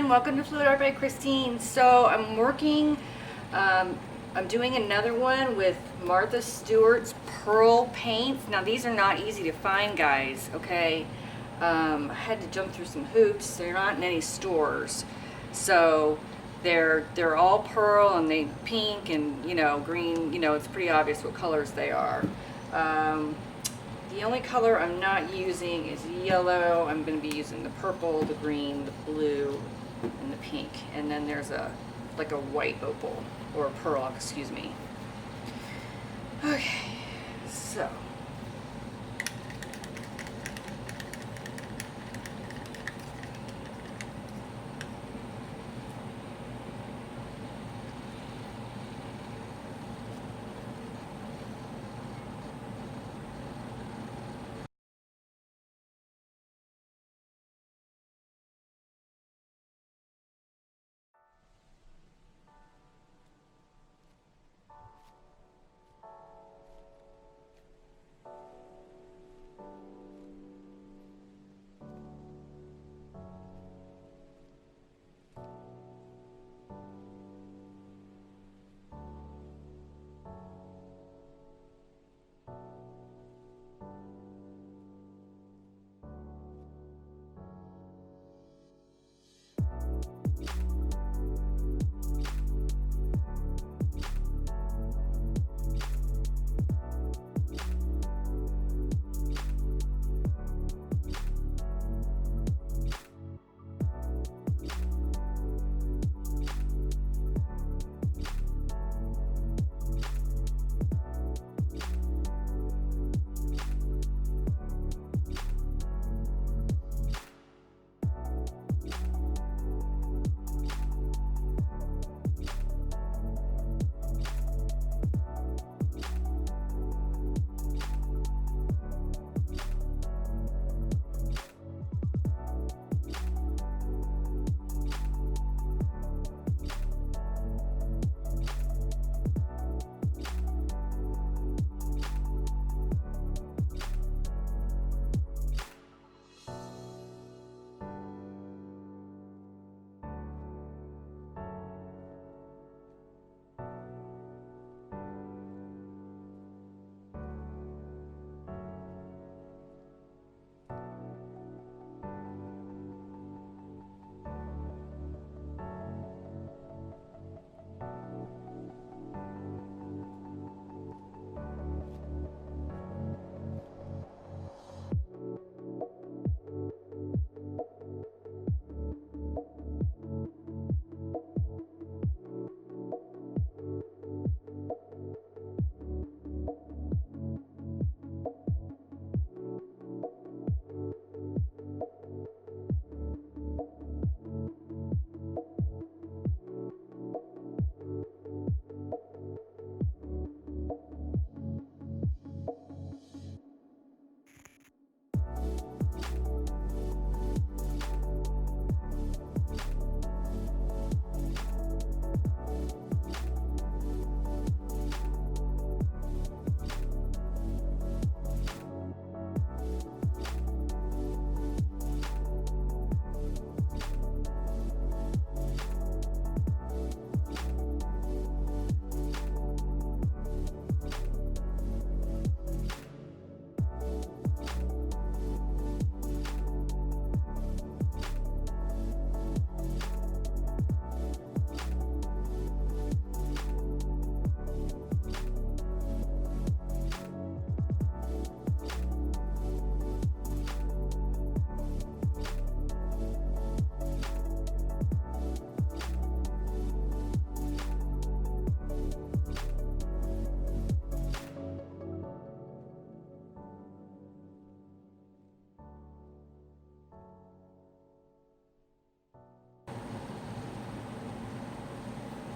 everyone, welcome to Fluid Art by Christine. So I'm working, I'm doing another one with Martha Stewart's pearl paints. Now these are not easy to find, guys, okay? I had to jump through some hoops. They're not in any stores. So they're all pearl and they pink and green, it's pretty obvious what colors they are. The only color I'm not using is yellow. I'm going to be using the purple, the green, the blue, and the pink. And then there's like a white opal, or a pearl, excuse me. Okay, so.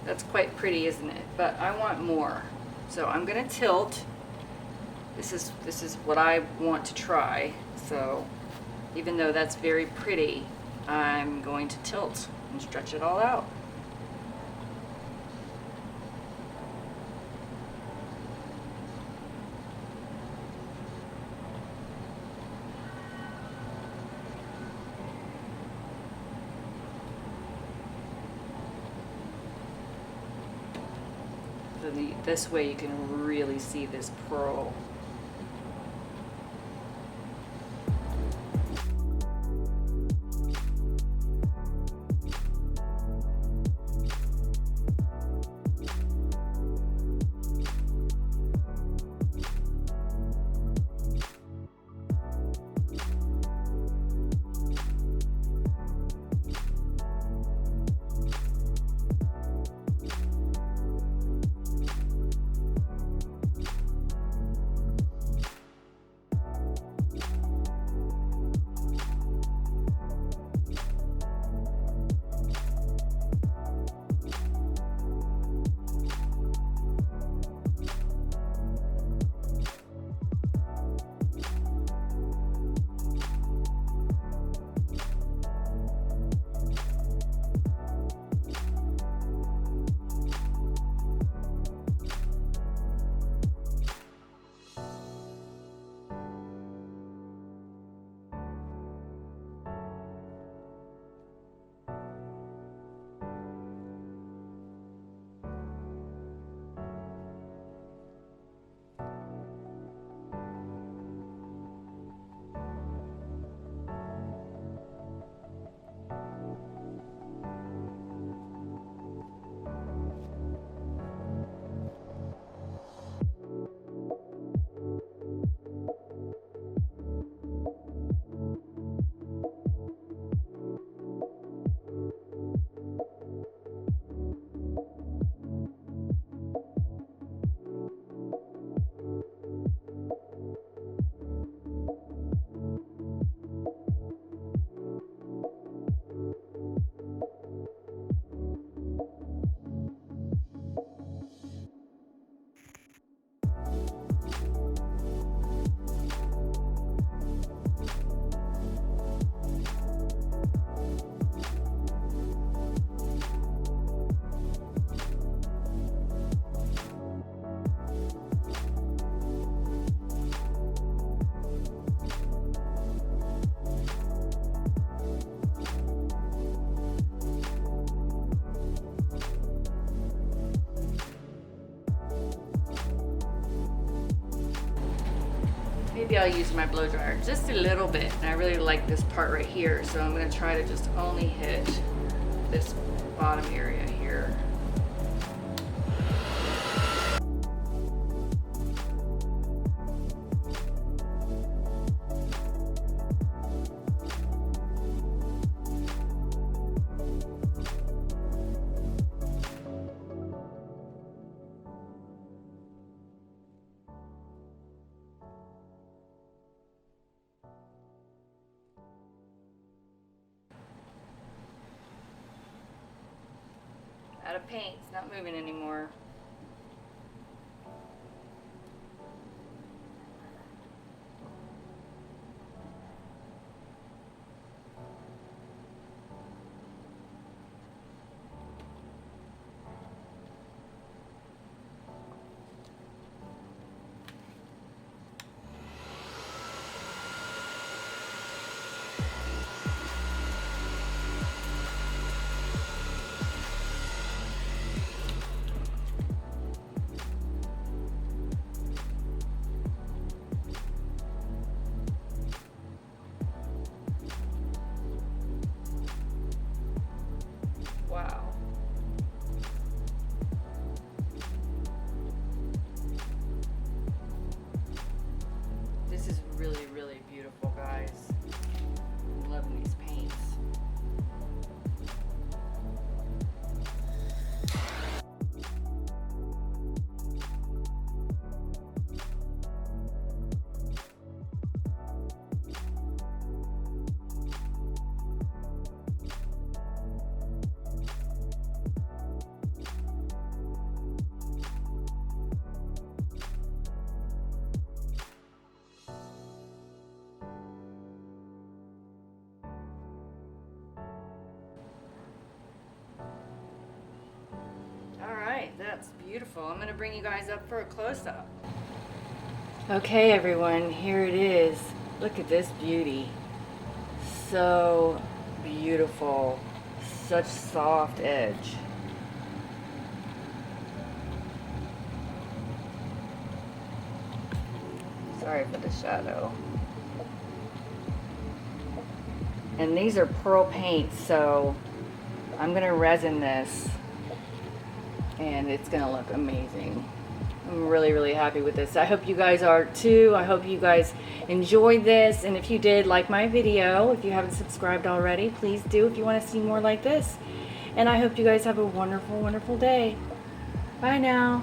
That's quite pretty, isn't it? But I want more. So I'm gonna tilt. This is what I want to try. So even though that's very pretty, I'm going to tilt and stretch it all out. So this way you can really see this pearl. Maybe I'll use my blow dryer just a little bit. And I really like this part right here, so I'm gonna try to just only hit this bottom area here. Out of paint, it's not moving anymore. Wow. This is really, really beautiful, guys. I'm loving these paints. That's beautiful. I'm going to bring you guys up for a close-up. Okay, everyone, here it is. Look at this beauty. So beautiful. Such soft edge. Sorry for the shadow. And these are pearl paints, so I'm gonna resin this and it's gonna look amazing. I'm really, really happy with this. I hope you guys are too. I hope you guys enjoyed this. And if you did, like my video. If you haven't subscribed already, please do if you want to see more like this. And I hope you guys have a wonderful, wonderful day. Bye now.